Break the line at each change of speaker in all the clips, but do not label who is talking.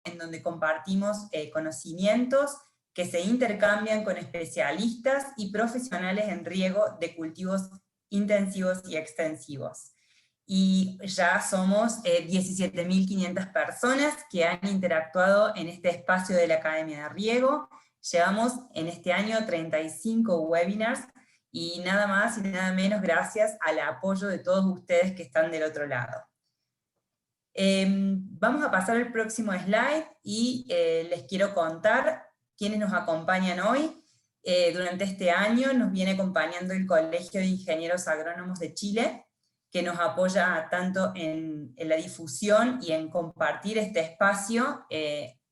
en donde compartimos conocimientos que se intercambian con especialistas y profesionales en riego de cultivos intensivos y extensivos. Y ya somos 17.500 personas que han interactuado en este espacio de la Academia de Riego. Llevamos en este año 35 webinars, y nada más y nada menos gracias al apoyo de todos ustedes que están del otro lado. Vamos a pasar al próximo slide, y les quiero contar quiénes nos acompañan hoy. Durante este año nos viene acompañando el Colegio de Ingenieros Agrónomos de Chile, que nos apoya tanto en la difusión y en compartir este espacio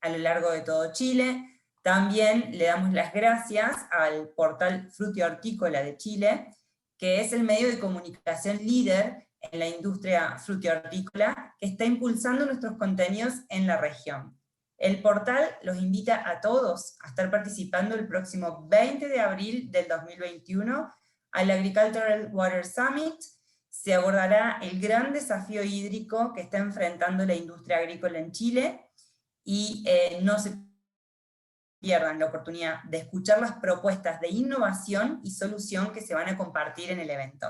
a lo largo de todo Chile. También le damos las gracias al portal Frutihortícola de Chile, que es el medio de comunicación líder en la industria frutihortícola, que está impulsando nuestros contenidos en la región. El portal los invita a todos a estar participando el próximo 20 de abril del 2021 al Agricultural Water Summit. Se abordará el gran desafío hídrico que está enfrentando la industria agrícola en Chile, y no se pierdan la oportunidad de escuchar las propuestas de innovación y solución que se van a compartir en el evento.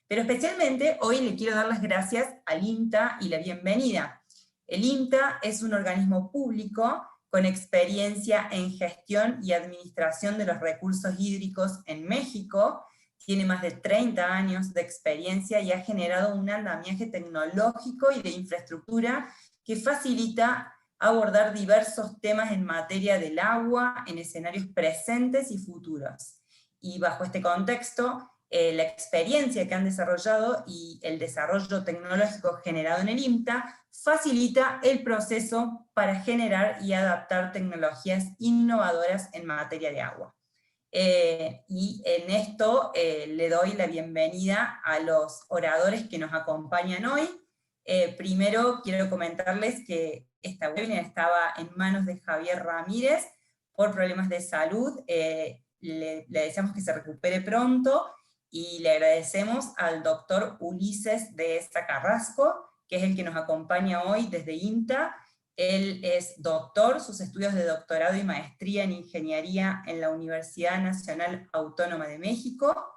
Pero especialmente hoy le quiero dar las gracias al INTA y la bienvenida. El INTA es un organismo público con experiencia en gestión y administración de los recursos hídricos en México, tiene más de 30 años de experiencia y ha generado un andamiaje tecnológico y de infraestructura que facilita abordar diversos temas en materia del agua en escenarios presentes y futuros. Y bajo este contexto, la experiencia que han desarrollado y el desarrollo tecnológico generado en el INTA facilita el proceso para generar y adaptar tecnologías innovadoras en materia de agua. Y en esto le doy la bienvenida a los oradores que nos acompañan hoy. Primero quiero comentarles que esta webinar estaba en manos de Javier Ramírez por problemas de salud. Le deseamos que se recupere pronto, y le agradecemos al doctor Ulises Dehesa Carrasco, que es el que nos acompaña hoy desde INTA. Él es doctor, sus estudios de doctorado y maestría en ingeniería en la Universidad Nacional Autónoma de México.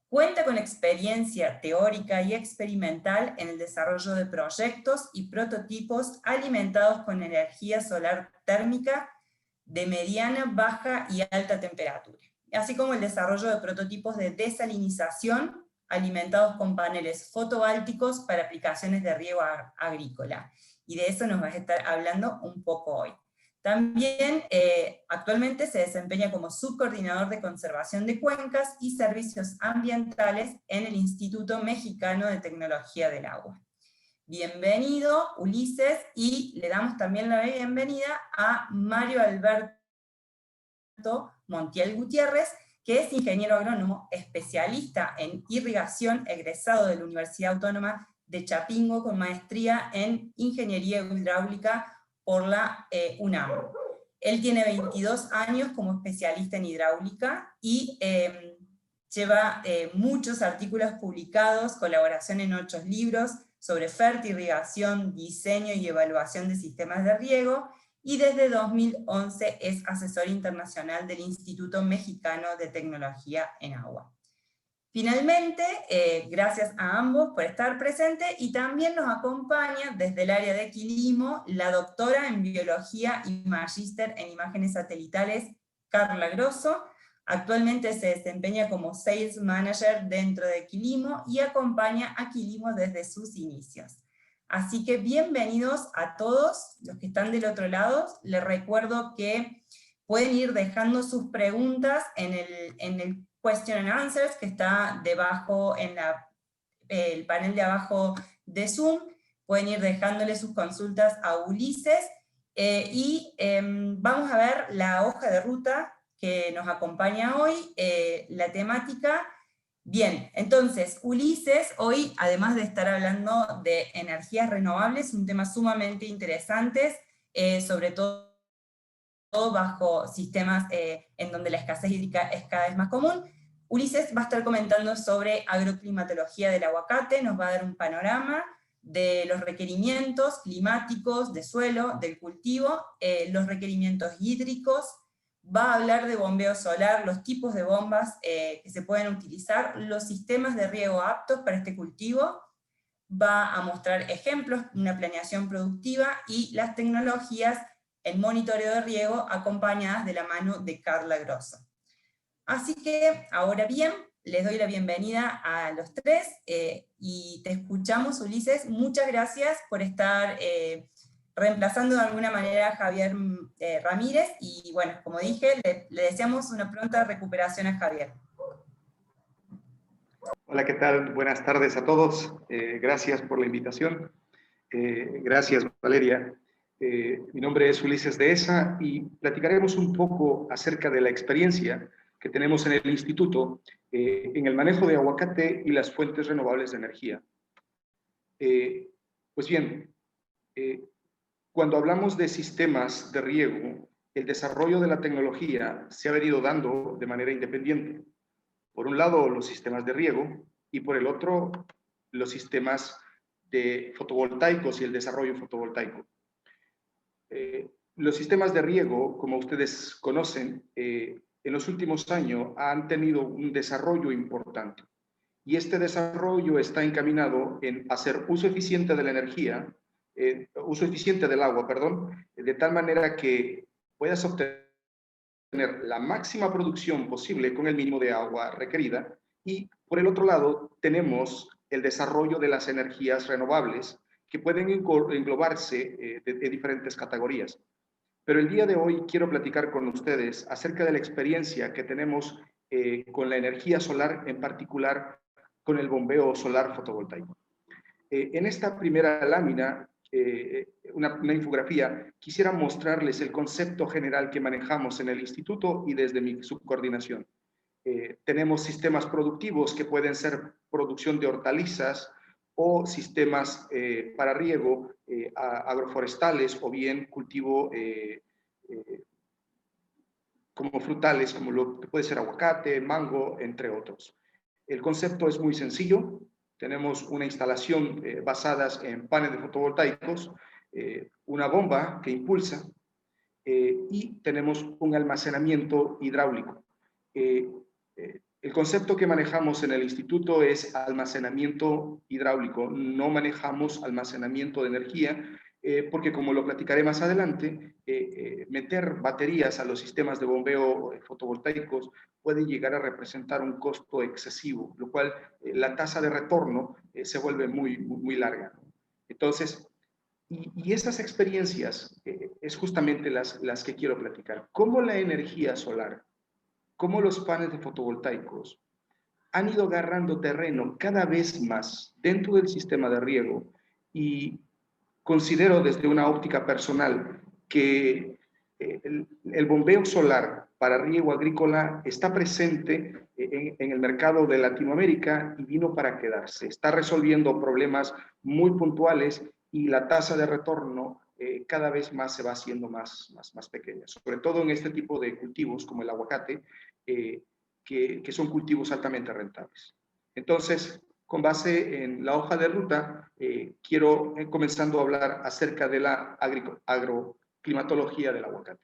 Cuenta con experiencia teórica y experimental en el desarrollo de proyectos y prototipos alimentados con energía solar térmica de mediana, baja y alta temperatura, así como el desarrollo de prototipos de desalinización alimentados con paneles fotovoltaicos para aplicaciones de riego agrícola. Y de eso nos va a estar hablando un poco hoy. También actualmente se desempeña como subcoordinador de conservación de cuencas y servicios ambientales en el Instituto Mexicano de Tecnología del Agua. Bienvenido, Ulises, y le damos también la bienvenida a Mario Alberto Montiel Gutiérrez, que es ingeniero agrónomo especialista en irrigación, egresado de la Universidad Autónoma de Chapingo, con maestría en ingeniería hidráulica por la UNAM. Él tiene 22 años como especialista en hidráulica, y lleva muchos artículos publicados, colaboración en 8 libros sobre fertirrigación, diseño y evaluación de sistemas de riego, y desde 2011 es asesor internacional del Instituto Mexicano de Tecnología en Agua. Finalmente, gracias a ambos por estar presentes, y también nos acompaña desde el área de Quilimo la doctora en Biología y magíster en Imágenes Satelitales, Carla Grosso. Actualmente se desempeña como Sales Manager dentro de Quilimo y acompaña a Quilimo desde sus inicios. Así que bienvenidos a todos los que están del otro lado. Les recuerdo que pueden ir dejando sus preguntas en el Question and Answers, que está debajo en el panel de abajo de Zoom. Pueden ir dejándole sus consultas a Ulises, y vamos a ver la hoja de ruta que nos acompaña hoy, la temática. Bien, entonces Ulises hoy, además de estar hablando de energías renovables, un tema sumamente interesante, sobre todo bajo sistemas en donde la escasez hídrica es cada vez más común, Ulises va a estar comentando sobre agroclimatología del aguacate, nos va a dar un panorama de los requerimientos climáticos, de suelo, del cultivo, los requerimientos hídricos, va a hablar de bombeo solar, los tipos de bombas que se pueden utilizar, los sistemas de riego aptos para este cultivo, va a mostrar ejemplos, una planeación productiva y las tecnologías en monitoreo de riego acompañadas de la mano de Carla Grosso. Así que, ahora bien, les doy la bienvenida a los tres y te escuchamos, Ulises. Muchas gracias por estar reemplazando de alguna manera a Javier Ramírez, y bueno, como dije, le deseamos una pronta recuperación a Javier.
Hola, ¿qué tal? Buenas tardes a todos. Gracias por la invitación. Gracias, Valeria. Mi nombre es Ulises Dehesa y platicaremos un poco acerca de la experiencia que tenemos en el instituto en el manejo de aguacate y las fuentes renovables de energía. Pues bien, cuando hablamos de sistemas de riego, el desarrollo de la tecnología se ha venido dando de manera independiente. Por un lado, los sistemas de riego, y por el otro, los sistemas de fotovoltaicos y el desarrollo fotovoltaico. Los sistemas de riego, como ustedes conocen, en los últimos años han tenido un desarrollo importante. Y este desarrollo está encaminado en hacer uso eficiente de la energía, uso eficiente del agua, perdón, de tal manera que puedas obtener la máxima producción posible con el mínimo de agua requerida. Y por el otro lado tenemos el desarrollo de las energías renovables que pueden englobarse de diferentes categorías. Pero el día de hoy quiero platicar con ustedes acerca de la experiencia que tenemos con la energía solar, en particular con el bombeo solar fotovoltaico. En esta primera lámina, una infografía, quisiera mostrarles el concepto general que manejamos en el instituto y desde mi subcoordinación. Tenemos sistemas productivos que pueden ser producción de hortalizas o sistemas para riego agroforestales o bien cultivo como frutales, como lo que puede ser aguacate, mango, entre otros. El concepto es muy sencillo. Tenemos una instalación basada en paneles fotovoltaicos, una bomba que impulsa y tenemos un almacenamiento hidráulico. El concepto que manejamos en el instituto es almacenamiento hidráulico. No manejamos almacenamiento de energía porque, como lo platicaré más adelante, meter baterías a los sistemas de bombeo fotovoltaicos puede llegar a representar un costo excesivo, lo cual la tasa de retorno se vuelve muy larga. Entonces, y esas experiencias es justamente las que quiero platicar. Cómo la energía solar, cómo los paneles fotovoltaicos han ido agarrando terreno cada vez más dentro del sistema de riego, y considero desde una óptica personal que el bombeo solar para riego agrícola está presente en el mercado de Latinoamérica y vino para quedarse. Está resolviendo problemas muy puntuales y la tasa de retorno cada vez más se va haciendo más pequeña, sobre todo en este tipo de cultivos como el aguacate, que son cultivos altamente rentables. Entonces, con base en la hoja de ruta, quiero comenzando a hablar acerca de la agroclimatología del aguacate.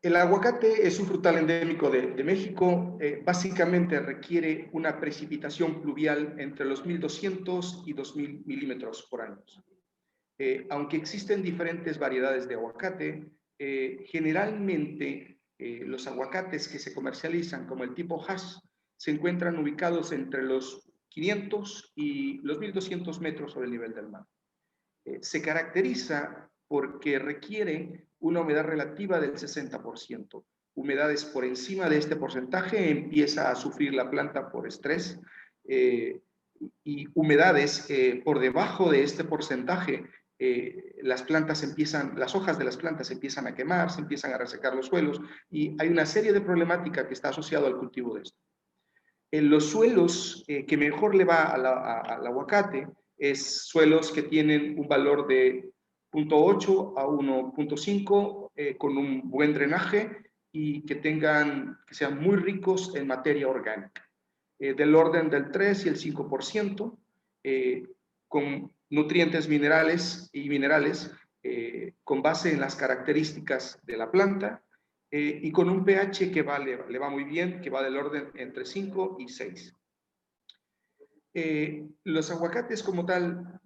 El aguacate es un frutal endémico de México. Básicamente requiere una precipitación pluvial entre los 1.200 y 2.000 milímetros por año. Aunque existen diferentes variedades de aguacate, generalmente los aguacates que se comercializan como el tipo Hass se encuentran ubicados entre los 500 y los 1.200 metros sobre el nivel del mar. Se caracteriza porque requiere una humedad relativa del 60%. Humedades por encima de este porcentaje empieza a sufrir la planta por estrés, y humedades por debajo de este porcentaje, las hojas de las plantas empiezan a quemar, se empiezan a resecar los suelos, y hay una serie de problemáticas que está asociado al cultivo de esto. En los suelos que mejor le va al aguacate es suelos que tienen un valor de 0.8 a 1.5 con un buen drenaje y que sean muy ricos en materia orgánica, del orden del 3 y el 5%, con nutrientes minerales con base en las características de la planta y con un pH que le va muy bien, que va del orden entre 5 y 6. Los aguacates como tal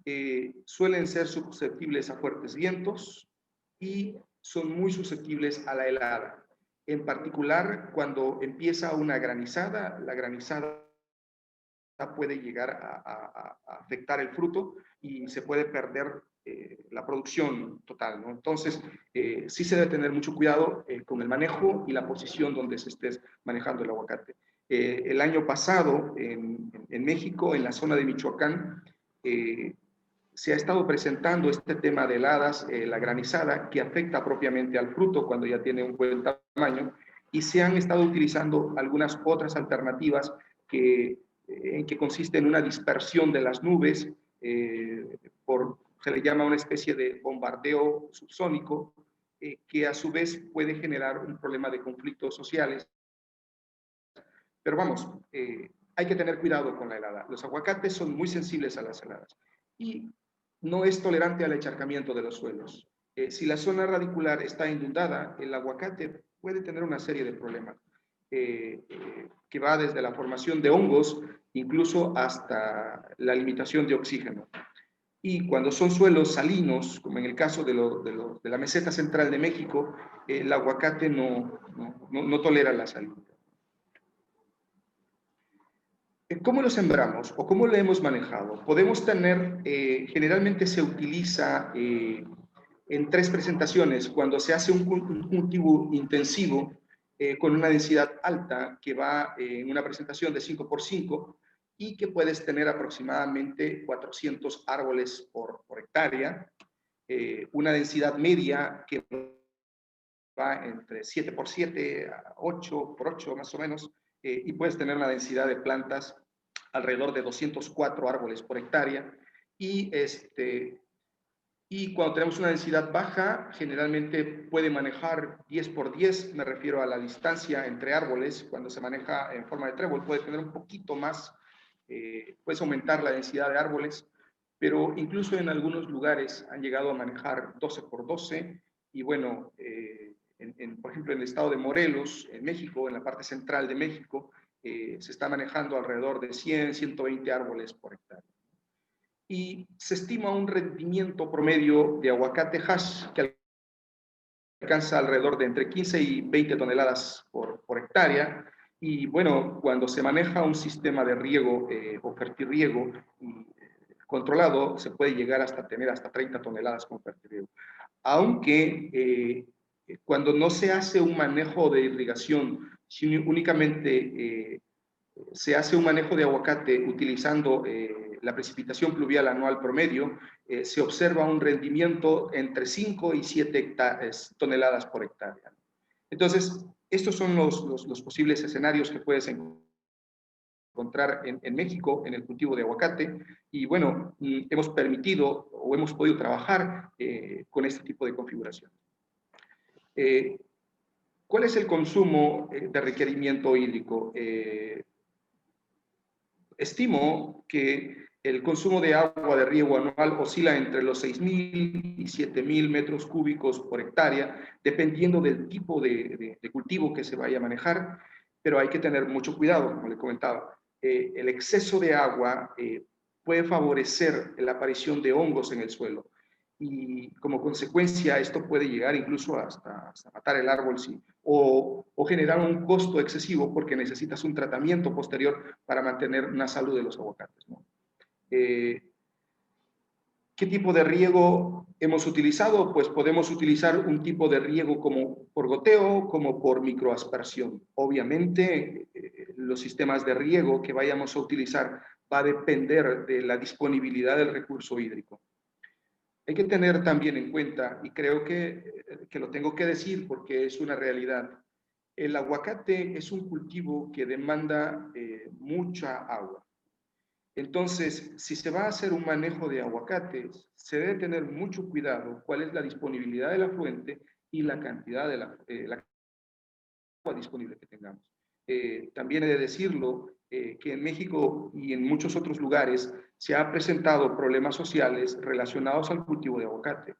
suelen ser susceptibles a fuertes vientos y son muy susceptibles a la helada. En particular, cuando empieza una granizada, la granizada puede llegar a afectar el fruto y se puede perder la producción total, ¿no? Entonces, sí se debe tener mucho cuidado con el manejo y la posición donde se esté manejando el aguacate. El año pasado, en México, en la zona de Michoacán, se ha estado presentando este tema de heladas, la granizada, que afecta propiamente al fruto cuando ya tiene un buen tamaño, y se han estado utilizando algunas otras alternativas que consiste en una dispersión de las nubes, se le llama una especie de bombardeo subsónico, que a su vez puede generar un problema de conflictos sociales. Pero vamos, hay que tener cuidado con la helada. Los aguacates son muy sensibles a las heladas y no es tolerante al encharcamiento de los suelos. Si la zona radicular está inundada, el aguacate puede tener una serie de problemas que va desde la formación de hongos incluso hasta la limitación de oxígeno. Y cuando son suelos salinos, como en el caso de la meseta central de México, el aguacate no tolera la salina. ¿Cómo lo sembramos o cómo lo hemos manejado? Podemos tener, generalmente se utiliza en 3 presentaciones, cuando se hace un cultivo intensivo con una densidad alta que va en una presentación de 5x5 y que puedes tener aproximadamente 400 árboles por hectárea, una densidad media que va entre 7x7 a 8x8 más o menos, y puedes tener una densidad de plantas alrededor de 204 árboles por hectárea. Y cuando tenemos una densidad baja, generalmente puede manejar 10x10, me refiero a la distancia entre árboles. Cuando se maneja en forma de trébol puede tener un poquito más, puedes aumentar la densidad de árboles, pero incluso en algunos lugares han llegado a manejar 12x12 y bueno, por ejemplo, en el estado de Morelos, en México, en la parte central de México, se está manejando alrededor de 100, 120 árboles por hectárea. Y se estima un rendimiento promedio de aguacate hash que alcanza alrededor de entre 15 y 20 toneladas por hectárea. Y bueno, cuando se maneja un sistema de riego o fertirriego controlado, se puede llegar hasta tener hasta 30 toneladas con fertirriego. Aunque cuando no se hace un manejo de irrigación, sino únicamente se hace un manejo de aguacate utilizando la precipitación pluvial anual promedio, se observa un rendimiento entre 5 y 7 toneladas por hectárea. Entonces, estos son los posibles escenarios que puedes encontrar en México en el cultivo de aguacate y bueno, hemos permitido o hemos podido trabajar con este tipo de configuración. ¿Cuál es el consumo de requerimiento hídrico? Estimo que el consumo de agua de riego anual oscila entre los 6.000 y 7.000 metros cúbicos por hectárea, dependiendo del tipo de cultivo que se vaya a manejar, pero hay que tener mucho cuidado, como le comentaba. El exceso de agua puede favorecer la aparición de hongos en el suelo y como consecuencia esto puede llegar incluso hasta matar el árbol o generar un costo excesivo porque necesitas un tratamiento posterior para mantener una salud de los aguacates, ¿no? ¿Qué tipo de riego hemos utilizado? Pues podemos utilizar un tipo de riego como por goteo, como por microaspersión. Obviamente, los sistemas de riego que vayamos a utilizar va a depender de la disponibilidad del recurso hídrico. Hay que tener también en cuenta, y creo que lo tengo que decir porque es una realidad, el aguacate es un cultivo que demanda mucha agua. Entonces, si se va a hacer un manejo de aguacates, se debe tener mucho cuidado cuál es la disponibilidad de la fuente y la cantidad de la agua disponible que tengamos. También he de decirlo que en México y en muchos otros lugares se han presentado problemas sociales relacionados al cultivo de aguacate.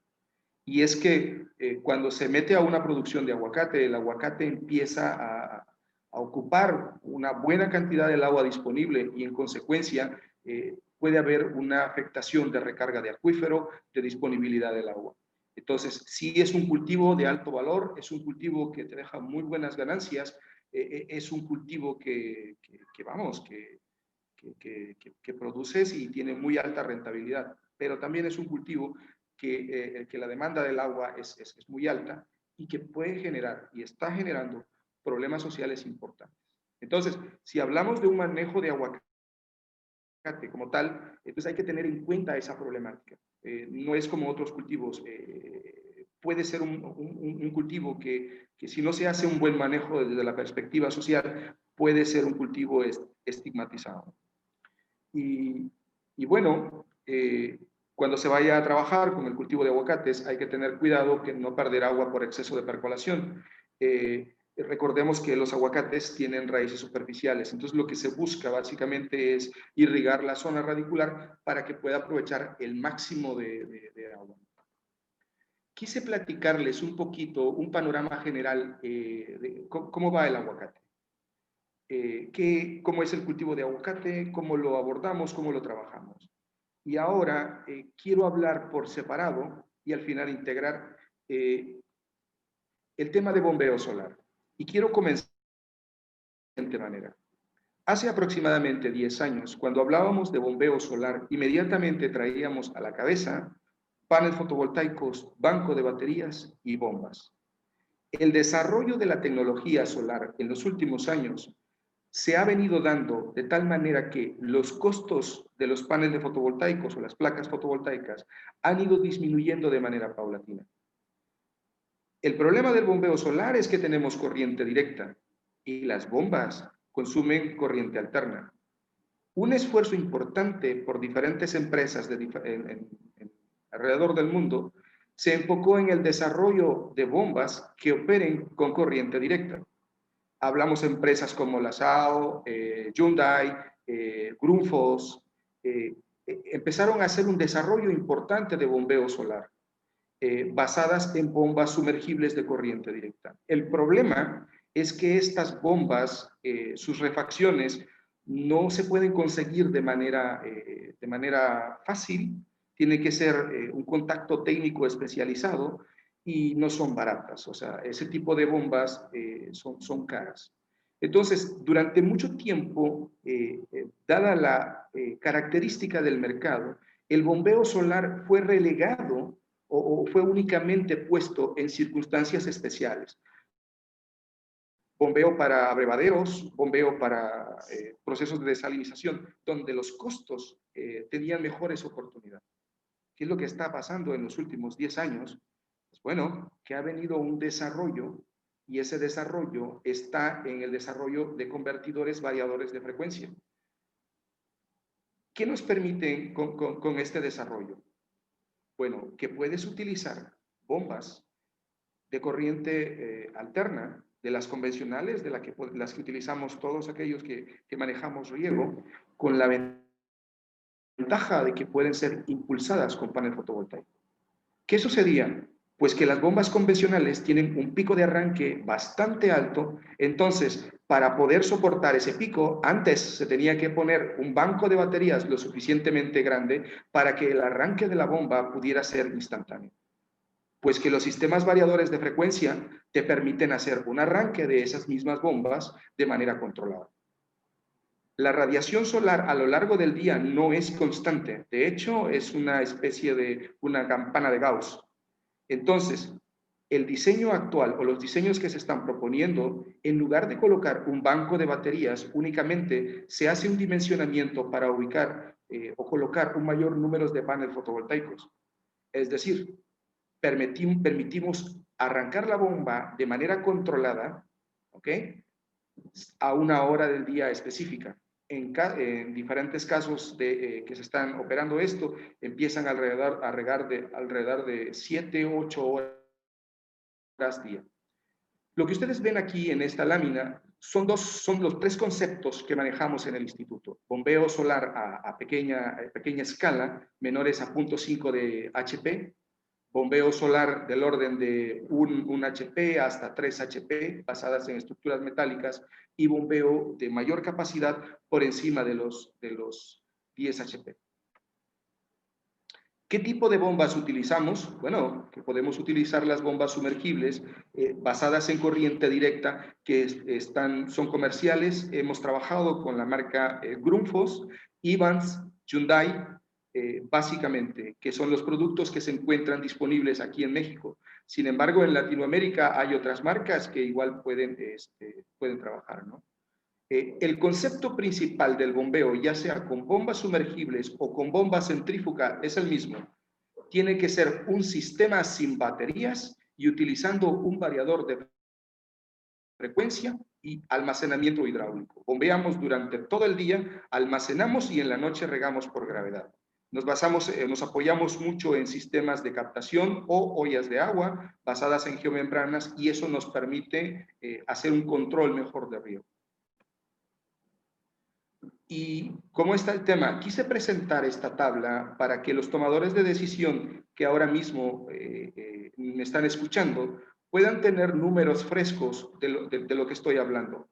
Y es que cuando se mete a una producción de aguacate, el aguacate empieza a ocupar una buena cantidad del agua disponible y en consecuencia puede haber una afectación de recarga de acuífero, de disponibilidad del agua. Entonces, sí es un cultivo de alto valor, es un cultivo que te deja muy buenas ganancias, es un cultivo que produces y tiene muy alta rentabilidad, pero también es un cultivo que la demanda del agua es muy alta y que puede generar y está generando problemas sociales importantes. Entonces, si hablamos de un manejo de aguacate como tal, entonces hay que tener en cuenta esa problemática. No es como otros cultivos. Puede ser un cultivo que si no se hace un buen manejo desde la perspectiva social, puede ser un cultivo estigmatizado. Y bueno, cuando se vaya a trabajar con el cultivo de aguacates, hay que tener cuidado que no perder agua por exceso de percolación. Recordemos que los aguacates tienen raíces superficiales, entonces lo que se busca básicamente es irrigar la zona radicular para que pueda aprovechar el máximo de agua. Quise platicarles un poquito, un panorama general de cómo va el aguacate. Cómo es el cultivo de aguacate, cómo lo abordamos, cómo lo trabajamos. Y ahora quiero hablar por separado y al final integrar el tema de bombeo solar. Y quiero comenzar de la siguiente manera. Hace aproximadamente 10 años, cuando hablábamos de bombeo solar, inmediatamente traíamos a la cabeza paneles fotovoltaicos, banco de baterías y bombas. El desarrollo de la tecnología solar en los últimos años se ha venido dando de tal manera que los costos de los paneles fotovoltaicos o las placas fotovoltaicas han ido disminuyendo de manera paulatina. El problema del bombeo solar es que tenemos corriente directa y las bombas consumen corriente alterna. Un esfuerzo importante por diferentes empresas alrededor del mundo se enfocó en el desarrollo de bombas que operen con corriente directa. Hablamos de empresas como Lasao, Hyundai, Grundfos, empezaron a hacer un desarrollo importante de bombeo solar, basadas en bombas sumergibles de corriente directa. El problema es que estas bombas, sus refacciones, no se pueden conseguir de manera fácil, tiene que ser un contacto técnico especializado, y no son baratas, o sea, ese tipo de bombas son caras. Entonces, durante mucho tiempo, dada la característica del mercado, el bombeo solar fue relegado o fue únicamente puesto en circunstancias especiales. Bombeo para abrevaderos, bombeo para procesos de desalinización, donde los costos tenían mejores oportunidades. ¿Qué es lo que está pasando en los últimos 10 años? Bueno, que ha venido un desarrollo y ese desarrollo está en el desarrollo de convertidores variadores de frecuencia. ¿Qué nos permite con este desarrollo? Bueno, que puedes utilizar bombas de corriente alterna, de las convencionales, de las que utilizamos todos aquellos que manejamos riego, con la ventaja de que pueden ser impulsadas con panel fotovoltaico. ¿Qué sucedía? Pues que las bombas convencionales tienen un pico de arranque bastante alto, entonces para poder soportar ese pico, antes se tenía que poner un banco de baterías lo suficientemente grande para que el arranque de la bomba pudiera ser instantáneo. Pues que los sistemas variadores de frecuencia te permiten hacer un arranque de esas mismas bombas de manera controlada. La radiación solar a lo largo del día no es constante, de hecho es una especie de una campana de Gauss. Entonces, el diseño actual o los diseños que se están proponiendo, en lugar de colocar un banco de baterías, únicamente se hace un dimensionamiento para ubicar o colocar un mayor número de paneles fotovoltaicos. Es decir, permitimos arrancar la bomba de manera controlada, ¿ok?, a una hora del día específica. En diferentes casos que se están operando esto, empiezan alrededor de 7, 8 horas día. Lo que ustedes ven aquí en esta lámina son los tres conceptos que manejamos en el instituto. Bombeo solar a pequeña escala, menores a 0.5 de HP, bombeo solar del orden de 1 HP hasta 3 HP, basadas en estructuras metálicas, y bombeo de mayor capacidad por encima de los 10 HP. ¿Qué tipo de bombas utilizamos? Bueno, que podemos utilizar las bombas sumergibles basadas en corriente directa que son comerciales. Hemos trabajado con la marca Grundfos, Evans, Hyundai, básicamente, que son los productos que se encuentran disponibles aquí en México. Sin embargo, en Latinoamérica hay otras marcas que igual pueden trabajar, ¿no? El concepto principal del bombeo, ya sea con bombas sumergibles o con bomba centrífuga, es el mismo. Tiene que ser un sistema sin baterías y utilizando un variador de frecuencia y almacenamiento hidráulico. Bombeamos durante todo el día, almacenamos y en la noche regamos por gravedad. Nos apoyamos mucho en sistemas de captación o ollas de agua basadas en geomembranas y eso nos permite hacer un control mejor de riego. Y ¿cómo está el tema? Quise presentar esta tabla para que los tomadores de decisión que ahora mismo me están escuchando puedan tener números frescos de lo que estoy hablando.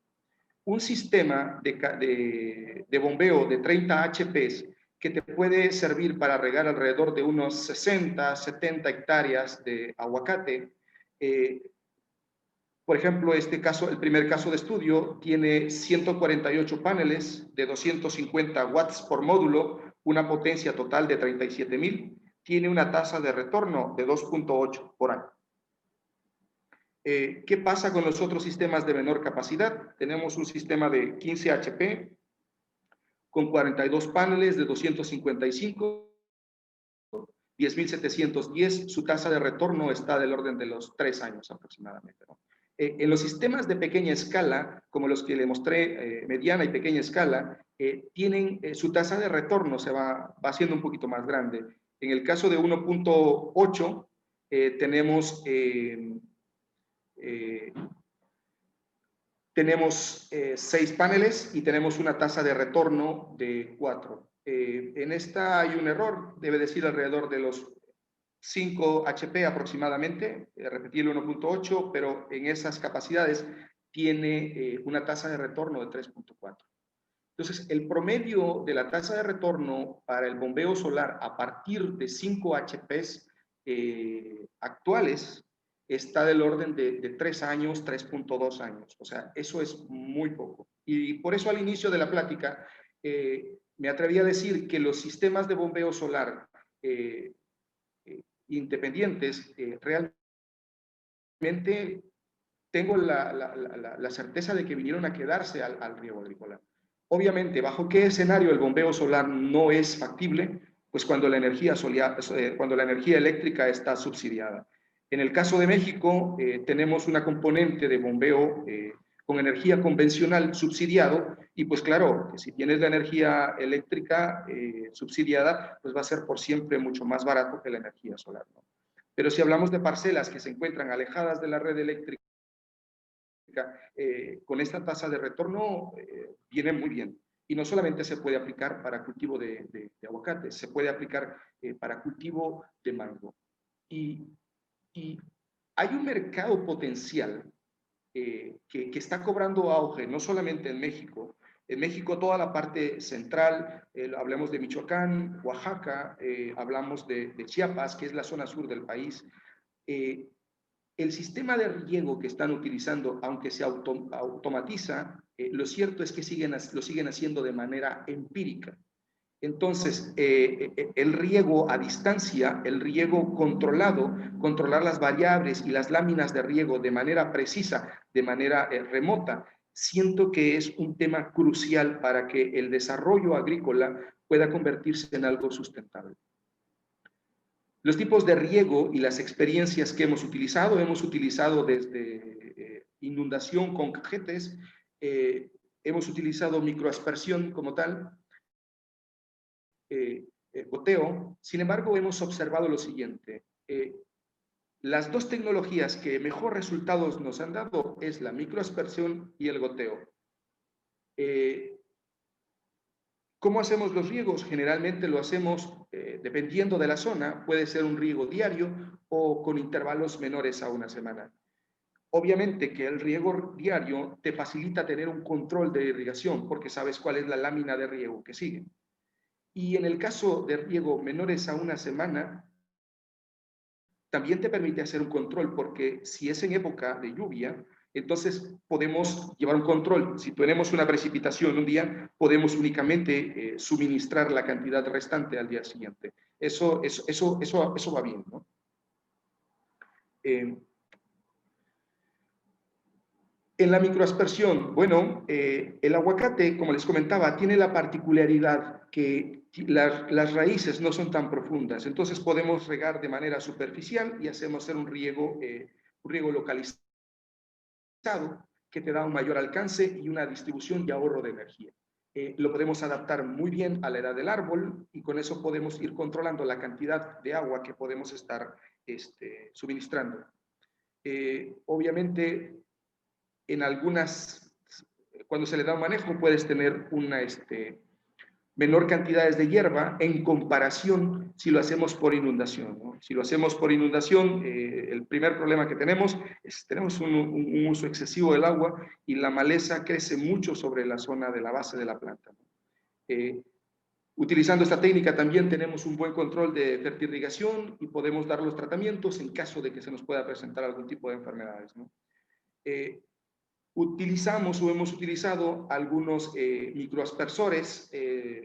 Un sistema de bombeo de 30 HPs que te puede servir para regar alrededor de unos 60, 70 hectáreas de aguacate. Por ejemplo, el primer caso de estudio tiene 148 paneles de 250 watts por módulo, una potencia total de 37,000, tiene una tasa de retorno de 2.8 por año. ¿Qué pasa con los otros sistemas de menor capacidad? Tenemos un sistema de 15 HP con 42 paneles de 255, 10,710, su tasa de retorno está del orden de los 3 años aproximadamente, ¿no? En los sistemas de pequeña escala, como los que le mostré, mediana y pequeña escala, su tasa de retorno va haciendo un poquito más grande. En el caso de 1.8, tenemos 6 paneles y tenemos una tasa de retorno de 4. En esta hay un error, debe decir alrededor de los 5 HP aproximadamente, repetí el 1.8, pero en esas capacidades tiene una tasa de retorno de 3.4. Entonces, el promedio de la tasa de retorno para el bombeo solar a partir de 5 HPs actuales está del orden de 3 años, 3.2 años. O sea, eso es muy poco. Y por eso al inicio de la plática me atreví a decir que los sistemas de bombeo solar independientes, realmente tengo la certeza de que vinieron a quedarse al riego agrícola. Obviamente, ¿bajo qué escenario el bombeo solar no es factible? Pues cuando la energía eléctrica está subsidiada. En el caso de México, tenemos una componente de bombeo con energía convencional subsidiado, y pues claro, que si tienes la energía eléctrica subsidiada, pues va a ser por siempre mucho más barato que la energía solar, ¿no? Pero si hablamos de parcelas que se encuentran alejadas de la red eléctrica, con esta tasa de retorno viene muy bien. Y no solamente se puede aplicar para cultivo de aguacate, se puede aplicar para cultivo de mango. Y hay un mercado potencial que está cobrando auge, no solamente en México. En México, toda la parte central, hablamos de Michoacán, Oaxaca, hablamos de Chiapas, que es la zona sur del país. El sistema de riego que están utilizando, aunque se automatiza, lo cierto es que lo siguen haciendo de manera empírica. Entonces, el riego a distancia, el riego controlado, controlar las variables y las láminas de riego de manera precisa, de manera remota, siento que es un tema crucial para que el desarrollo agrícola pueda convertirse en algo sustentable. Los tipos de riego y las experiencias que hemos utilizado desde inundación con cajetes, hemos utilizado microaspersión como tal, goteo. Sin embargo, hemos observado lo siguiente. Las dos tecnologías que mejor resultados nos han dado es la microaspersión y el goteo. ¿Cómo hacemos los riegos? Generalmente lo hacemos dependiendo de la zona, puede ser un riego diario o con intervalos menores a una semana. Obviamente que el riego diario te facilita tener un control de irrigación porque sabes cuál es la lámina de riego que sigue. Y en el caso de riego menores a una semana, también te permite hacer un control porque si es en época de lluvia, entonces podemos llevar un control. Si tenemos una precipitación un día, podemos únicamente suministrar la cantidad restante al día siguiente. Eso va bien, ¿no? En la microaspersión, bueno, el aguacate, como les comentaba, tiene la particularidad que las raíces no son tan profundas, entonces podemos regar de manera superficial y hacemos un riego localizado que te da un mayor alcance y una distribución y ahorro de energía. Lo podemos adaptar muy bien a la edad del árbol y con eso podemos ir controlando la cantidad de agua que podemos estar suministrando. Obviamente, cuando se le da un manejo, puedes tener menor cantidades de hierba en comparación si lo hacemos por inundación, ¿no? Si lo hacemos por inundación, el primer problema que tenemos es tenemos un uso excesivo del agua y la maleza crece mucho sobre la zona de la base de la planta, ¿no? Utilizando esta técnica también tenemos un buen control de fertirrigación y podemos dar los tratamientos en caso de que se nos pueda presentar algún tipo de enfermedades, ¿no? Utilizamos o hemos utilizado algunos microaspersores,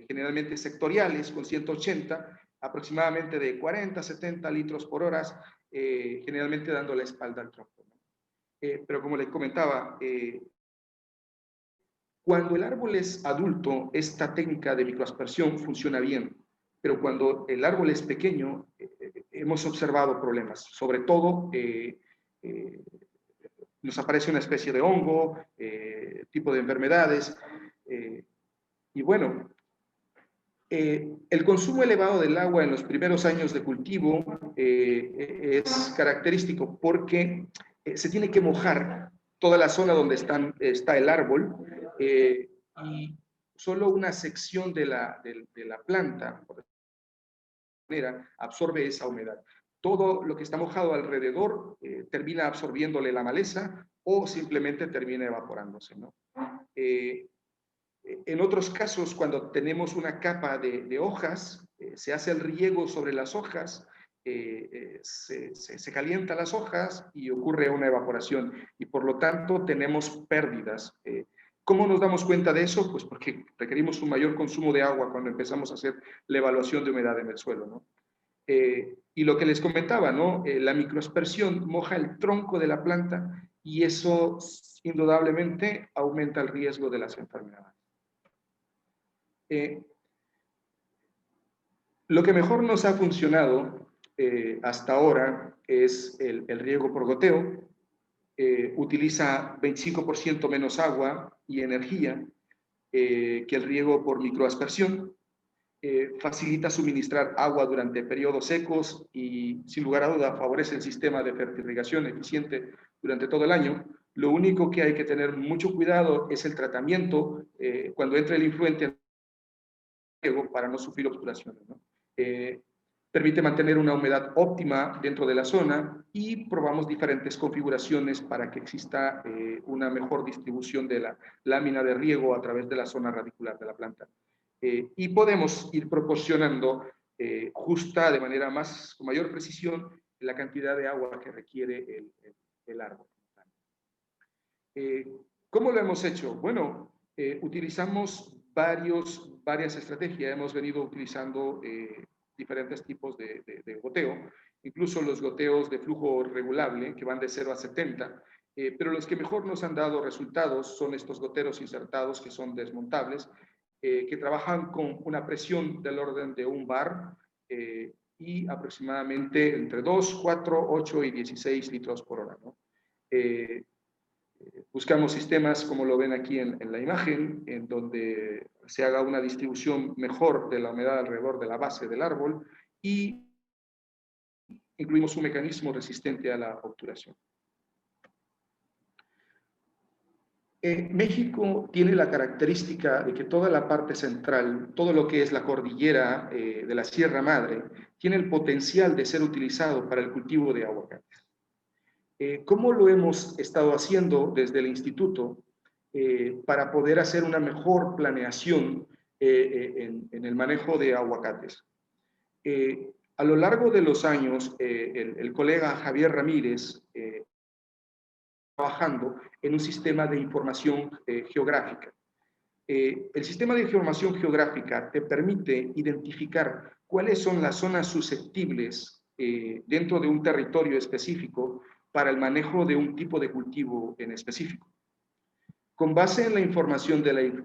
generalmente sectoriales, con 180, aproximadamente de 40 a 70 litros por hora, generalmente dando la espalda al tronco, ¿no? Pero como les comentaba, cuando el árbol es adulto, esta técnica de microaspersión funciona bien, pero cuando el árbol es pequeño, hemos observado problemas, sobre todo nos aparece una especie de hongo, tipo de enfermedades. Y bueno, el consumo elevado del agua en los primeros años de cultivo es característico porque se tiene que mojar toda la zona donde está el árbol y solo una sección de la planta, por manera, absorbe esa humedad. Todo lo que está mojado alrededor termina absorbiéndole la maleza o simplemente termina evaporándose, ¿no? En otros casos, cuando tenemos una capa de hojas, se hace el riego sobre las hojas, se calientan las hojas y ocurre una evaporación y por lo tanto tenemos pérdidas. ¿Cómo nos damos cuenta de eso? Pues porque requerimos un mayor consumo de agua cuando empezamos a hacer la evaluación de humedad en el suelo, ¿no? Y lo que les comentaba, ¿no? La microaspersión moja el tronco de la planta y eso indudablemente aumenta el riesgo de las enfermedades. Lo que mejor nos ha funcionado hasta ahora es el riego por goteo. Utiliza 25% menos agua y energía que el riego por microaspersión. Facilita suministrar agua durante periodos secos y, sin lugar a duda, favorece el sistema de fertirrigación eficiente durante todo el año. Lo único que hay que tener mucho cuidado es el tratamiento cuando entre el influente para no sufrir obturaciones, ¿no? Permite mantener una humedad óptima dentro de la zona y probamos diferentes configuraciones para que exista una mejor distribución de la lámina de riego a través de la zona radicular de la planta. Y podemos ir proporcionando justa, de manera con mayor precisión, la cantidad de agua que requiere el árbol. ¿Cómo lo hemos hecho? Bueno, utilizamos varias estrategias. Hemos venido utilizando diferentes tipos de goteo, incluso los goteos de flujo regulable, que van de 0 a 70, pero los que mejor nos han dado resultados son estos goteros insertados, que son desmontables, que trabajan con una presión del orden de 1 bar y aproximadamente entre 2, 4, 8 y 16 litros por hora, ¿no? Buscamos sistemas, como lo ven aquí en la imagen, en donde se haga una distribución mejor de la humedad alrededor de la base del árbol y incluimos un mecanismo resistente a la obturación. México tiene la característica de que toda la parte central, todo lo que es la cordillera de la Sierra Madre, tiene el potencial de ser utilizado para el cultivo de aguacates. ¿Cómo lo hemos estado haciendo desde el instituto para poder hacer una mejor planeación en el manejo de aguacates? A lo largo de los años, el colega Javier Ramírez trabajando en un sistema de información geográfica. El sistema de información geográfica te permite identificar cuáles son las zonas susceptibles dentro de un territorio específico para el manejo de un tipo de cultivo en específico. Con base en la información del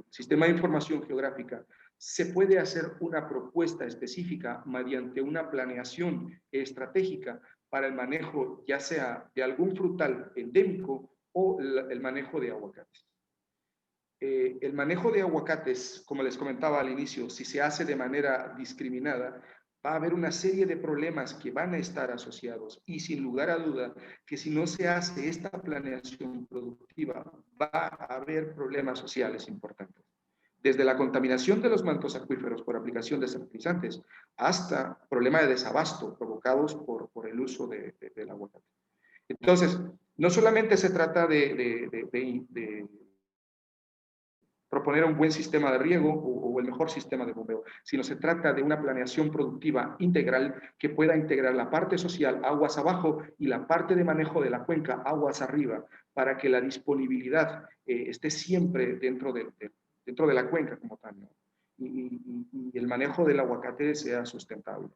sistema de información geográfica, se puede hacer una propuesta específica mediante una planeación estratégica para el manejo ya sea de algún frutal endémico o el manejo de aguacates. El manejo de aguacates, como les comentaba al inicio, si se hace de manera discriminada, va a haber una serie de problemas que van a estar asociados y sin lugar a duda que si no se hace esta planeación productiva, va a haber problemas sociales importantes. Desde la contaminación de los mantos acuíferos por aplicación de fertilizantes hasta problemas de desabasto provocados por el uso del aguacate. Entonces, no solamente se trata de proponer un buen sistema de riego o el mejor sistema de bombeo, sino se trata de una planeación productiva integral que pueda integrar la parte social, aguas abajo, y la parte de manejo de la cuenca, aguas arriba, para que la disponibilidad esté siempre dentro de la cuenca como tal, ¿no? Y el manejo del aguacate sea sustentable.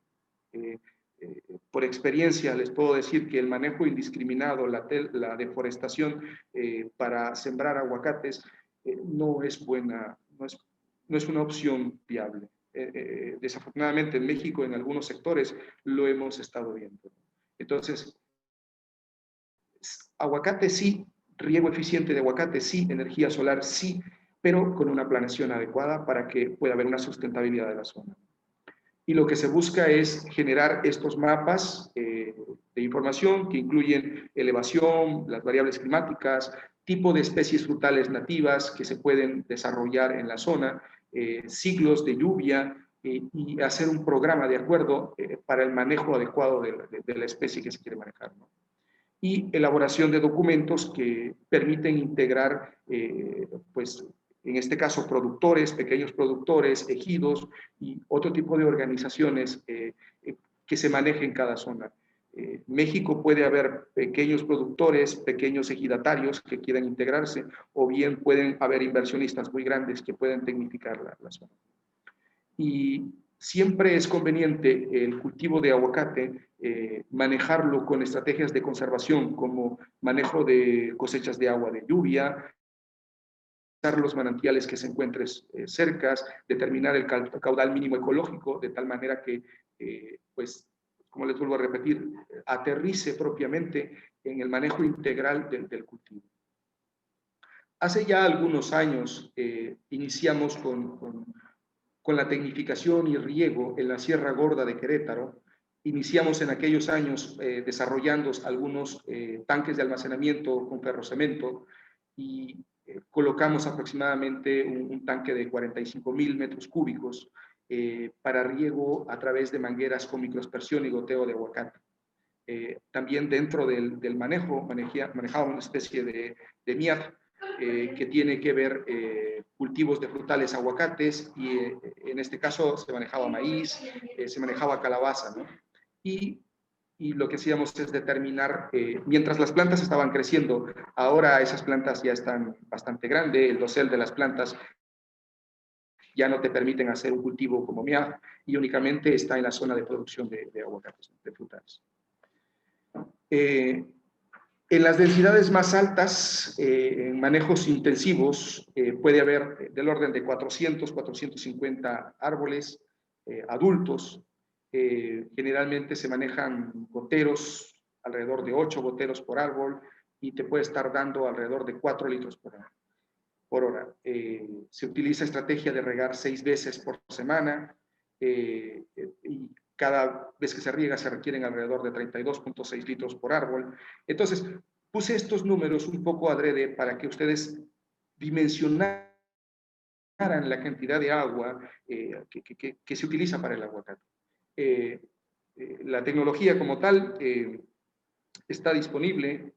Por experiencia les puedo decir que el manejo indiscriminado, la deforestación para sembrar aguacates no es buena, no es una opción viable. Desafortunadamente en México en algunos sectores lo hemos estado viendo. Entonces, aguacate sí, riego eficiente de aguacate sí, energía solar sí, pero con una planeación adecuada para que pueda haber una sustentabilidad de la zona. Y lo que se busca es generar estos mapas de información que incluyen elevación, las variables climáticas, tipo de especies frutales nativas que se pueden desarrollar en la zona, ciclos de lluvia y hacer un programa de acuerdo para el manejo adecuado de la especie que se quiere manejar, ¿no? Y elaboración de documentos que permiten integrar, pues, en este caso, productores, pequeños productores, ejidos y otro tipo de organizaciones que se manejen en cada zona. México puede haber pequeños productores, pequeños ejidatarios que quieran integrarse, o bien pueden haber inversionistas muy grandes que puedan tecnificar la zona. Y siempre es conveniente el cultivo de aguacate, manejarlo con estrategias de conservación como manejo de cosechas de agua de lluvia, los manantiales que se encuentren cerca, determinar el caudal mínimo ecológico de tal manera que, pues, como les vuelvo a repetir, aterrice propiamente en el manejo integral del cultivo. Hace ya algunos años iniciamos con la tecnificación y riego en la Sierra Gorda de Querétaro. Iniciamos en aquellos años desarrollando algunos tanques de almacenamiento con ferrocemento y colocamos aproximadamente un tanque de 45,000 metros cúbicos para riego a través de mangueras con microaspersión y goteo de aguacate. También dentro del manejo manejaba una especie de MIAF que tiene que ver cultivos de frutales, aguacates, y en este caso se manejaba maíz, se manejaba calabaza, ¿no? Y lo que hacíamos es determinar, mientras las plantas estaban creciendo, ahora esas plantas ya están bastante grandes, el dosel de las plantas ya no te permiten hacer un cultivo como MIAF y únicamente está en la zona de producción de aguacates, de frutales. En las densidades más altas, en manejos intensivos, puede haber del orden de 400, 450 árboles adultos. Generalmente se manejan goteros, alrededor de 8 goteros por árbol, y te puede estar dando alrededor de 4 litros por hora. Se utiliza estrategia de regar 6 veces por semana, y cada vez que se riega se requieren alrededor de 32.6 litros por árbol. Entonces, puse estos números un poco adrede para que ustedes dimensionaran la cantidad de agua que se utiliza para el aguacate. La tecnología como tal está disponible.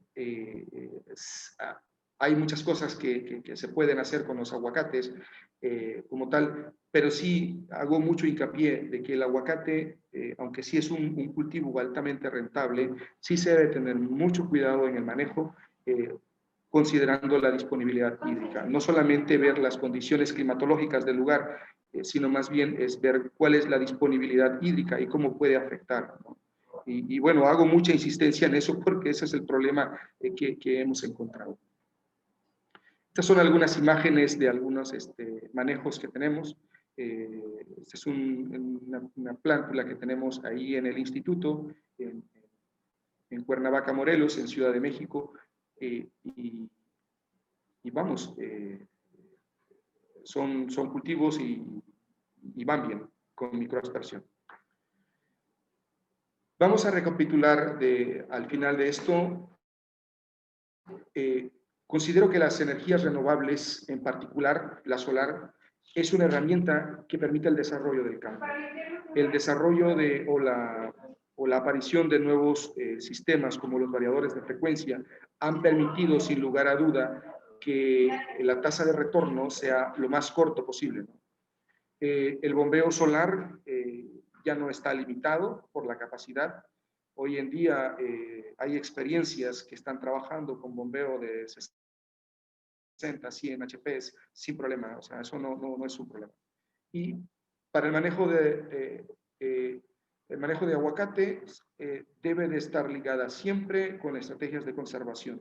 Hay muchas cosas que se pueden hacer con los aguacates como tal, pero sí hago mucho hincapié de que el aguacate, aunque sí es un cultivo altamente rentable, sí se debe tener mucho cuidado en el manejo, considerando la disponibilidad hídrica. No solamente ver las condiciones climatológicas del lugar, sino más bien es ver cuál es la disponibilidad hídrica y cómo puede afectar, ¿no? Y bueno, hago mucha insistencia en eso porque ese es el problema que hemos encontrado. Estas son algunas imágenes de algunos manejos que tenemos. Esta es una plántula que tenemos ahí en el instituto, en Cuernavaca, Morelos, en Ciudad de México. Y vamos, son cultivos y van bien con microaspersión. Vamos a recapitular al final de esto. Considero que las energías renovables, en particular la solar, es una herramienta que permite el desarrollo del campo. El desarrollo o la aparición de nuevos sistemas como los variadores de frecuencia han permitido, sin lugar a duda, que la tasa de retorno sea lo más corto posible, ¿no? El bombeo solar ya no está limitado por la capacidad. Hoy en día hay experiencias que están trabajando con bombeo de 60, 100 HPs sin problema, o sea, eso no es un problema. Y para el manejo de aguacate debe de estar ligada siempre con estrategias de conservación.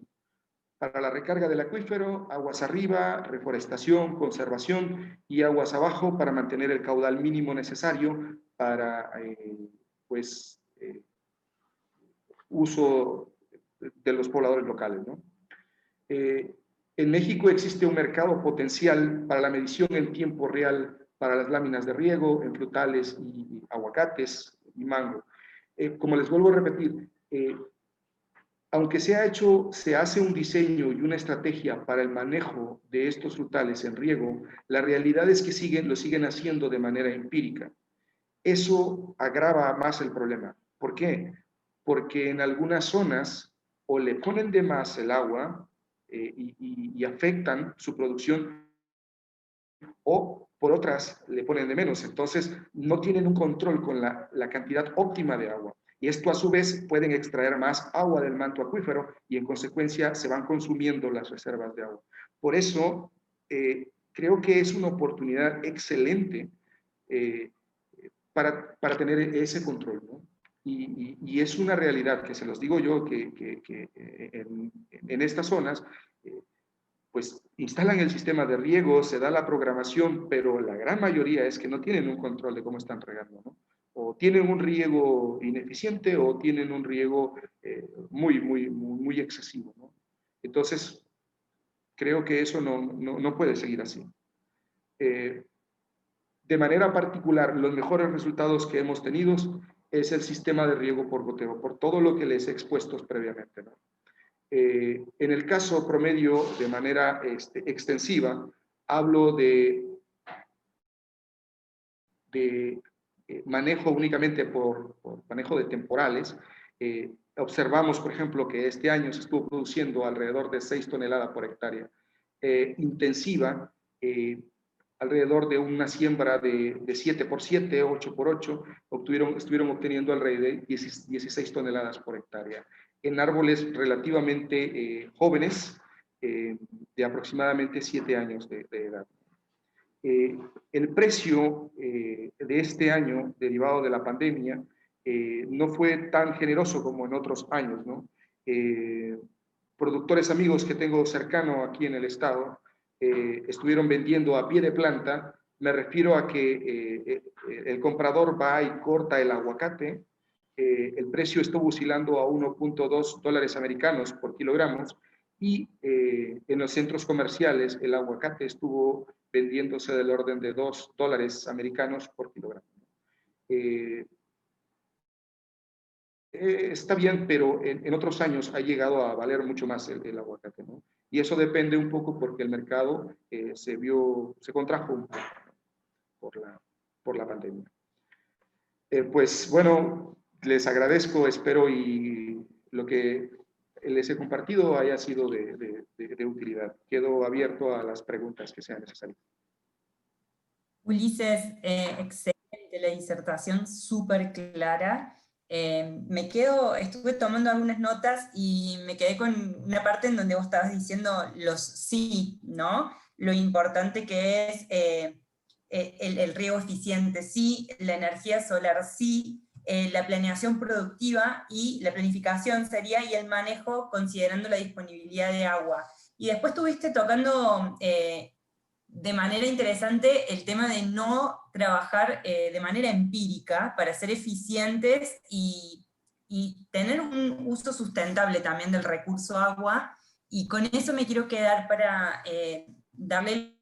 Para la recarga del acuífero, aguas arriba, reforestación, conservación y aguas abajo para mantener el caudal mínimo necesario para uso de los pobladores locales, ¿no? En México existe un mercado potencial para la medición en tiempo real para las láminas de riego, en frutales y aguacates y mango. Como les vuelvo a repetir, aunque se hace un diseño y una estrategia para el manejo de estos frutales en riego, la realidad es que lo siguen haciendo de manera empírica. Eso agrava más el problema. ¿Por qué? Porque en algunas zonas o le ponen de más el agua y afectan su producción, o por otras le ponen de menos. Entonces no tienen un control con la cantidad óptima de agua. Y esto a su vez pueden extraer más agua del manto acuífero y en consecuencia se van consumiendo las reservas de agua. Por eso creo que es una oportunidad excelente para tener ese control, ¿no? Y es una realidad que se los digo yo que en estas zonas pues instalan el sistema de riego, se da la programación, pero la gran mayoría es que no tienen un control de cómo están regando, ¿no? O tienen un riego ineficiente o tienen un riego muy excesivo, ¿no? Entonces, creo que eso no puede seguir así. De manera particular, los mejores resultados que hemos tenido es el sistema de riego por goteo, por todo lo que les he expuesto previamente, ¿no? En el caso promedio, de manera extensiva, hablo de manejo únicamente por manejo de temporales. Observamos, por ejemplo, que este año se estuvo produciendo alrededor de 6 toneladas por hectárea. Intensiva, alrededor de una siembra de 7x7, 8x8, estuvieron obteniendo alrededor de 16 toneladas por hectárea. En árboles relativamente jóvenes, de aproximadamente 7 años de edad. El precio de este año, derivado de la pandemia, no fue tan generoso como en otros años, ¿no? Productores amigos que tengo cercano aquí en el estado estuvieron vendiendo a pie de planta. Me refiero a que el comprador va y corta el aguacate. El precio estuvo oscilando a 1.2 dólares americanos por kilogramos y en los centros comerciales el aguacate estuvo vendiéndose del orden de 2 dólares americanos por kilogramo. está bien, pero en otros años ha llegado a valer mucho más el aguacate, ¿no? Y eso depende un poco porque el mercado se contrajo un poco por la pandemia. Pues bueno, les agradezco, espero y lo que les he compartido haya sido de utilidad. Quedo abierto a las preguntas que sean necesarias.
Ulises, excelente la disertación, súper clara. Estuve tomando algunas notas y me quedé con una parte en donde vos estabas diciendo los sí, ¿no? Lo importante que es el riego eficiente, sí, la energía solar, sí, la planeación productiva y la planificación sería y el manejo considerando la disponibilidad de agua. Y después estuviste tocando de manera interesante el tema de no trabajar de manera empírica para ser eficientes y tener un uso sustentable también del recurso agua, y con eso me quiero quedar para darle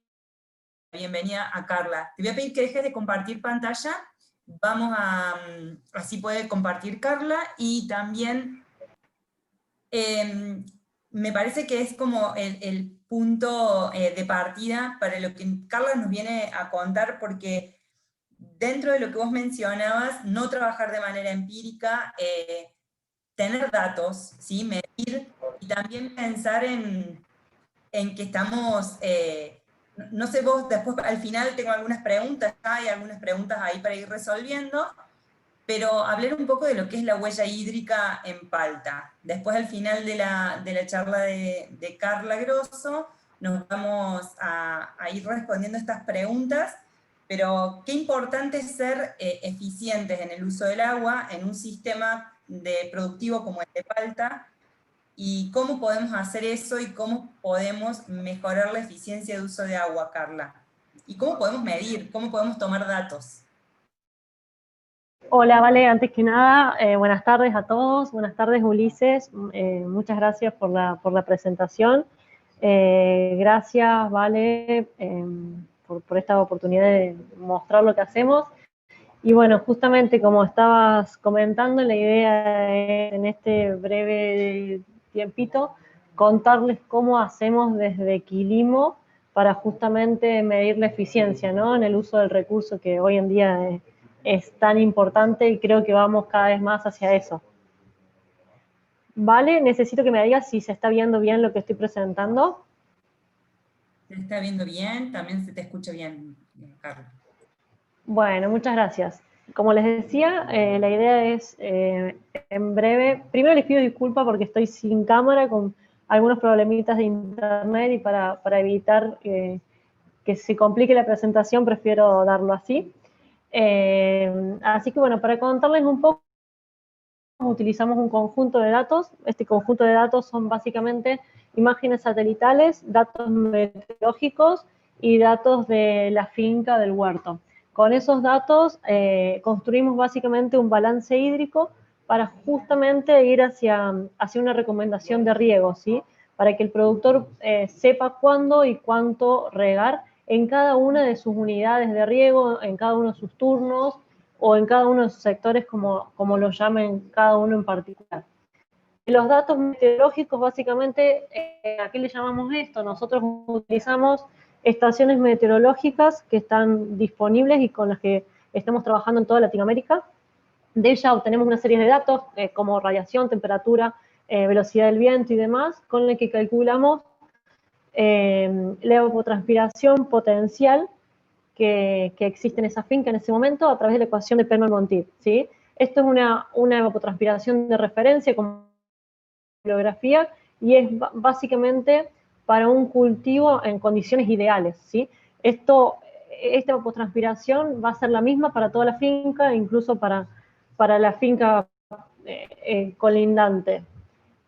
la bienvenida a Carla. Te voy a pedir que dejes de compartir pantalla, así puede compartir Carla, y también me parece que es como el punto de partida para lo que Carla nos viene a contar, porque dentro de lo que vos mencionabas, no trabajar de manera empírica, tener datos, ¿sí? Medir, y también pensar en que estamos, no sé vos, después al final tengo algunas preguntas, hay algunas preguntas ahí para ir resolviendo, pero hablar un poco de lo que es la huella hídrica en Palta. Después, al final de la charla de Carla Grosso, nos vamos a ir respondiendo estas preguntas, pero qué importante es ser eficientes en el uso del agua en un sistema productivo como el de Palta, y cómo podemos hacer eso y cómo podemos mejorar la eficiencia de uso de agua, Carla. Y cómo podemos medir, cómo podemos tomar datos.
Hola, Vale, antes que nada, buenas tardes a todos, buenas tardes Ulises, muchas gracias por la presentación, gracias Vale por esta oportunidad de mostrar lo que hacemos, y bueno, justamente como estabas comentando, la idea es en este breve tiempito contarles cómo hacemos desde Quilimo para justamente medir la eficiencia, ¿no?, en el uso del recurso que hoy en día es tan importante, y creo que vamos cada vez más hacia eso. Vale, necesito que me digas si se está viendo bien lo que estoy presentando.
¿Se está viendo bien? También se te escucha bien, Carla.
Bueno, muchas gracias. Como les decía, la idea es, en breve, primero les pido disculpas porque estoy sin cámara con algunos problemitas de internet, y para evitar que se complique la presentación prefiero darlo así. Así que bueno, para contarles un poco, utilizamos un conjunto de datos. Este conjunto de datos son básicamente imágenes satelitales, datos meteorológicos y datos de la finca del huerto. Con esos datos construimos básicamente un balance hídrico para justamente ir hacia una recomendación de riego, ¿sí?, para que el productor sepa cuándo y cuánto regar en cada una de sus unidades de riego, en cada uno de sus turnos, o en cada uno de sus sectores, como lo llamen cada uno en particular. Los datos meteorológicos, básicamente, ¿a qué le llamamos esto? Nosotros utilizamos estaciones meteorológicas que están disponibles y con las que estamos trabajando en toda Latinoamérica. De ellas obtenemos una serie de datos, como radiación, temperatura, velocidad del viento y demás, con la que calculamos la evapotranspiración potencial que existe en esa finca en ese momento a través de la ecuación de Pellman-Montiel, ¿sí? Esto es una evapotranspiración de referencia como bibliografía, y es básicamente para un cultivo en condiciones ideales, ¿sí? Esta evapotranspiración va a ser la misma para toda la finca, incluso para la finca colindante.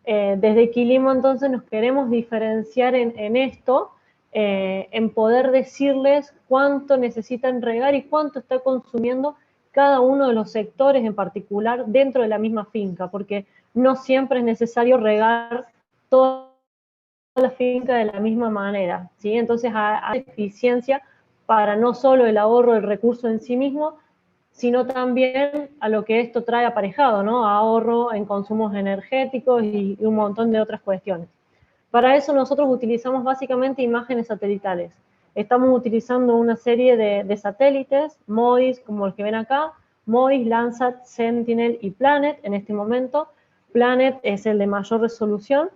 Desde Quilimo, entonces, nos queremos diferenciar en esto, en poder decirles cuánto necesitan regar y cuánto está consumiendo cada uno de los sectores en particular dentro de la misma finca, porque no siempre es necesario regar toda la finca de la misma manera, ¿sí? Entonces hay eficiencia para no solo el ahorro del recurso en sí mismo, sino también a lo que esto trae aparejado, ¿no? Ahorro en consumos energéticos y un montón de otras cuestiones. Para eso nosotros utilizamos básicamente imágenes satelitales. Estamos utilizando una serie de satélites, MODIS, como los que ven acá, MODIS, Landsat, Sentinel y Planet en este momento. Planet es el de mayor resolución,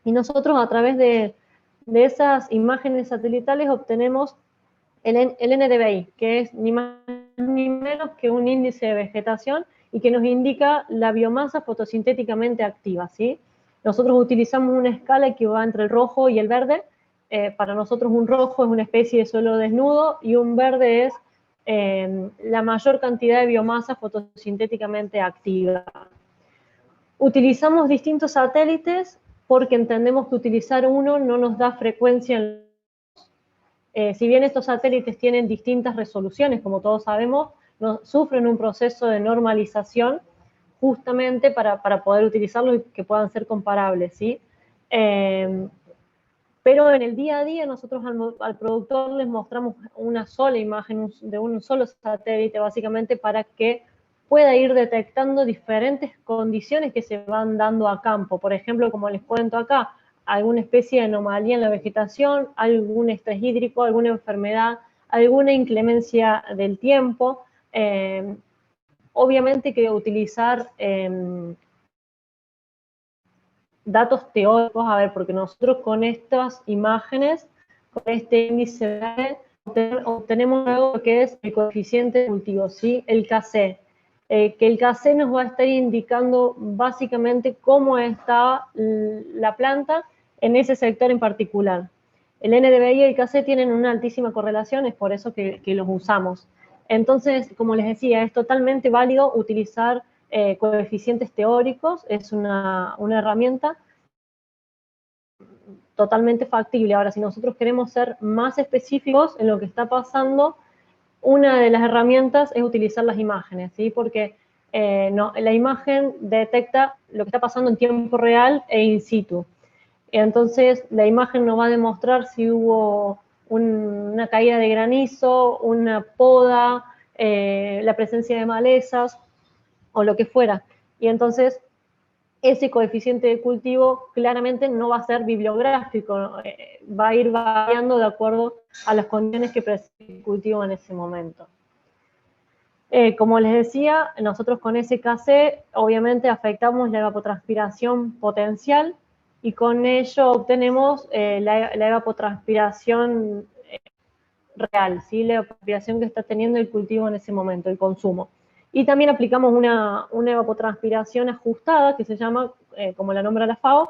y nosotros a través de esas imágenes satelitales obtenemos el NDVI, que es ni más ni menos que un índice de vegetación y que nos indica la biomasa fotosintéticamente activa, ¿sí? Nosotros utilizamos una escala que va entre el rojo y el verde. Para nosotros un rojo es una especie de suelo desnudo y un verde es la mayor cantidad de biomasa fotosintéticamente activa. Utilizamos distintos satélites porque entendemos que utilizar uno no nos da frecuencia. Si bien estos satélites tienen distintas resoluciones, como todos sabemos, sufren un proceso de normalización justamente para poder utilizarlos y que puedan ser comparables, ¿sí? Pero en el día a día nosotros al productor les mostramos una sola imagen de un solo satélite, básicamente para que pueda ir detectando diferentes condiciones que se van dando a campo. Por ejemplo, como les cuento acá, alguna especie de anomalía en la vegetación, algún estrés hídrico, alguna enfermedad, alguna inclemencia del tiempo. Obviamente que utilizar datos teóricos, a ver, porque nosotros con estas imágenes, con este índice obtenemos algo que es el coeficiente de cultivo, ¿sí? El KC. Que el KC nos va a estar indicando básicamente cómo está la planta en ese sector en particular. El NDVI y el KC tienen una altísima correlación, es por eso que los usamos. Entonces, como les decía, es totalmente válido utilizar coeficientes teóricos, es una herramienta totalmente factible. Ahora, si nosotros queremos ser más específicos en lo que está pasando, una de las herramientas es utilizar las imágenes, ¿sí? Porque la imagen detecta lo que está pasando en tiempo real e in situ. Entonces, la imagen nos va a demostrar si hubo una caída de granizo, una poda, la presencia de malezas o lo que fuera. Y entonces, ese coeficiente de cultivo claramente no va a ser bibliográfico, va a ir variando de acuerdo a las condiciones que presenta el cultivo en ese momento. Como les decía, nosotros con SKC obviamente afectamos la evapotranspiración potencial y con ello obtenemos la evapotranspiración real, ¿sí? La evapotranspiración que está teniendo el cultivo en ese momento, el consumo. Y también aplicamos una evapotranspiración ajustada que se llama, como la nombra la FAO,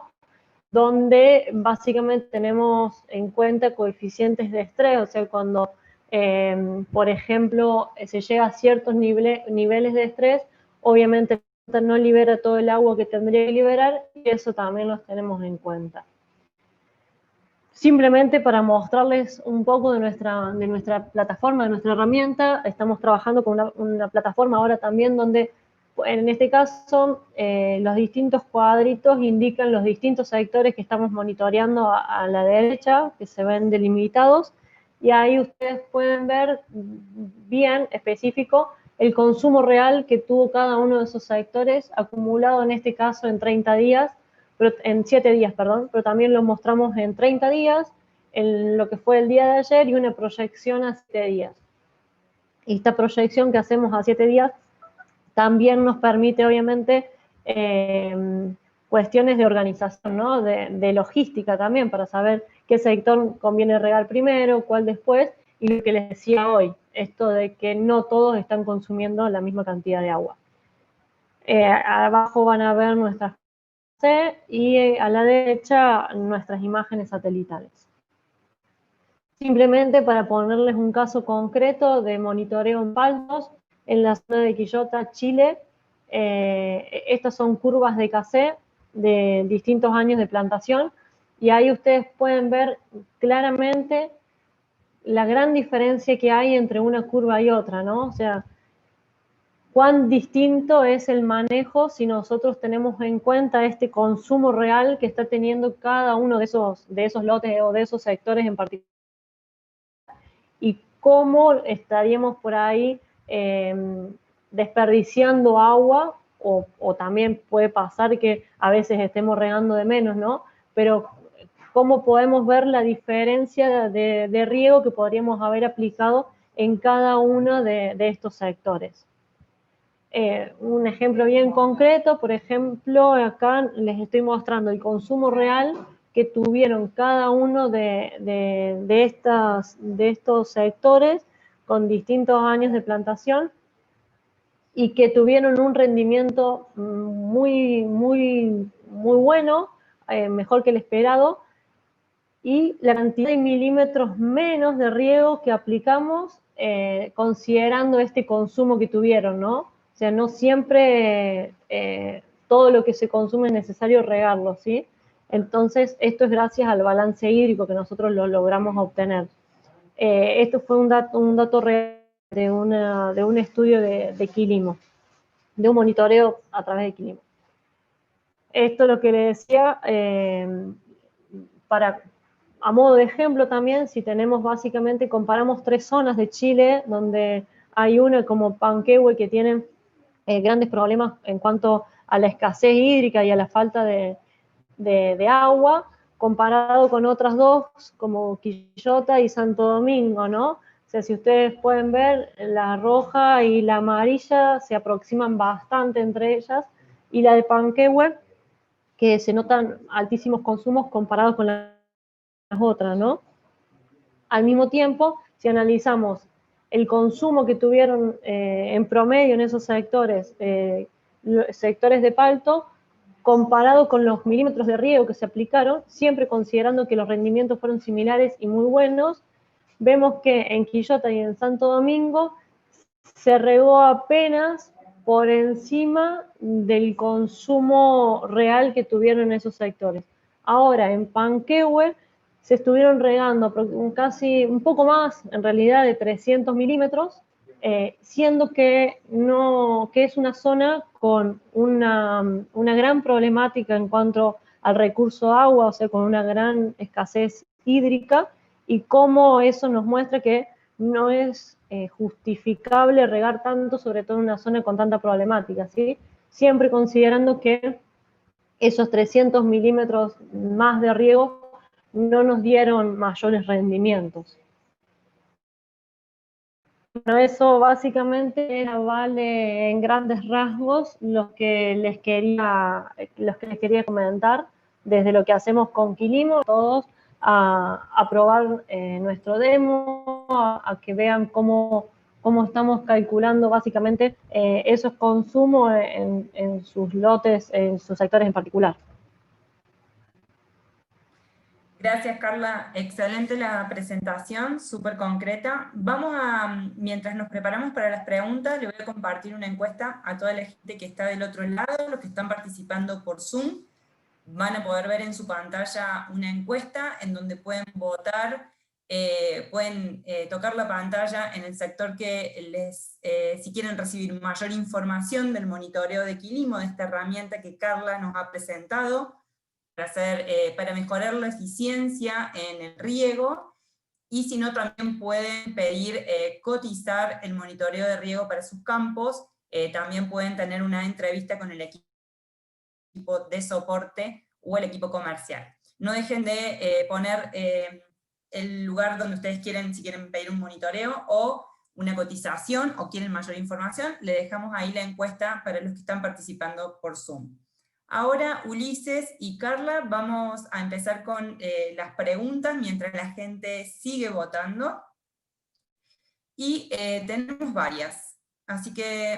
donde básicamente tenemos en cuenta coeficientes de estrés, o sea, cuando, por ejemplo, se llega a ciertos niveles de estrés, obviamente no libera todo el agua que tendría que liberar, y eso también los tenemos en cuenta. Simplemente para mostrarles un poco de nuestra plataforma, de nuestra herramienta, estamos trabajando con una plataforma ahora también donde, en este caso, los distintos cuadritos indican los distintos sectores que estamos monitoreando a la derecha, que se ven delimitados, y ahí ustedes pueden ver bien específico el consumo real que tuvo cada uno de esos sectores, acumulado en este caso en 30 días, en 7 días, perdón, pero también lo mostramos en 30 días, en lo que fue el día de ayer y una proyección a 7 días. Y esta proyección que hacemos a 7 días también nos permite, obviamente, cuestiones de organización, ¿no? De logística también, para saber qué sector conviene regar primero, cuál después, y lo que les decía hoy, esto de que no todos están consumiendo la misma cantidad de agua. Abajo van a ver nuestras y a la derecha nuestras imágenes satelitales. Simplemente para ponerles un caso concreto de monitoreo en paltos en la zona de Quillota, Chile. Estas son curvas de KC de distintos años de plantación y ahí ustedes pueden ver claramente la gran diferencia que hay entre una curva y otra, ¿no? O sea, cuán distinto es el manejo si nosotros tenemos en cuenta este consumo real que está teniendo cada uno de esos lotes o de esos sectores en particular, y cómo estaríamos por ahí desperdiciando agua, o también puede pasar que a veces estemos regando de menos, ¿no? Pero cómo podemos ver la diferencia de riego que podríamos haber aplicado en cada uno de estos sectores. Un ejemplo bien concreto, por ejemplo, acá les estoy mostrando el consumo real que tuvieron cada uno de estos sectores con distintos años de plantación y que tuvieron un rendimiento muy bueno, mejor que el esperado, y la cantidad de milímetros menos de riego que aplicamos considerando este consumo que tuvieron, ¿no? O sea, no siempre todo lo que se consume es necesario regarlo, ¿sí? Entonces, esto es gracias al balance hídrico que nosotros lo logramos obtener. Esto fue un dato real de un estudio de Quilimo, de un monitoreo a través de Quilimo. Esto es lo que le decía, a modo de ejemplo también, si tenemos básicamente, comparamos 3 zonas de Chile, donde hay una como Panquehue que tiene grandes problemas en cuanto a la escasez hídrica y a la falta de agua, comparado con otras 2 como Quillota y Santo Domingo, ¿no? O sea, si ustedes pueden ver, la roja y la amarilla se aproximan bastante entre ellas, y la de Panquehue, que se notan altísimos consumos comparados con las otras, ¿no? Al mismo tiempo, si analizamos el consumo que tuvieron en promedio en esos sectores de palto, comparado con los milímetros de riego que se aplicaron, siempre considerando que los rendimientos fueron similares y muy buenos, vemos que en Quillota y en Santo Domingo se regó apenas por encima del consumo real que tuvieron en esos sectores. Ahora, en Panquehue se estuvieron regando casi un poco más, en realidad, de 300 milímetros, siendo que es una zona con una gran problemática en cuanto al recurso agua, o sea, con una gran escasez hídrica, y cómo eso nos muestra que no es justificable regar tanto, sobre todo en una zona con tanta problemática, ¿sí? Siempre considerando que esos 300 milímetros más de riego no nos dieron mayores rendimientos. Bueno, eso básicamente vale en grandes rasgos lo que les quería comentar desde lo que hacemos con Quilimo, todos a probar nuestro demo, a que vean cómo estamos calculando básicamente esos consumos en sus lotes, en sus sectores en particular.
Gracias, Carla. Excelente la presentación, súper concreta. Mientras nos preparamos para las preguntas, le voy a compartir una encuesta a toda la gente que está del otro lado, los que están participando por Zoom. Van a poder ver en su pantalla una encuesta en donde pueden votar, pueden tocar la pantalla en el sector que si quieren recibir mayor información del monitoreo de Quilimo, de esta herramienta que Carla nos ha presentado, para mejorar la eficiencia en el riego, y si no también pueden pedir cotizar el monitoreo de riego para sus campos, también pueden tener una entrevista con el equipo de soporte o el equipo comercial. No dejen de poner el lugar donde ustedes quieren, si quieren pedir un monitoreo o una cotización o quieren mayor información, le dejamos ahí la encuesta para los que están participando por Zoom. Ahora, Ulises y Carla, vamos a empezar con las preguntas mientras la gente sigue votando. Y tenemos varias, así que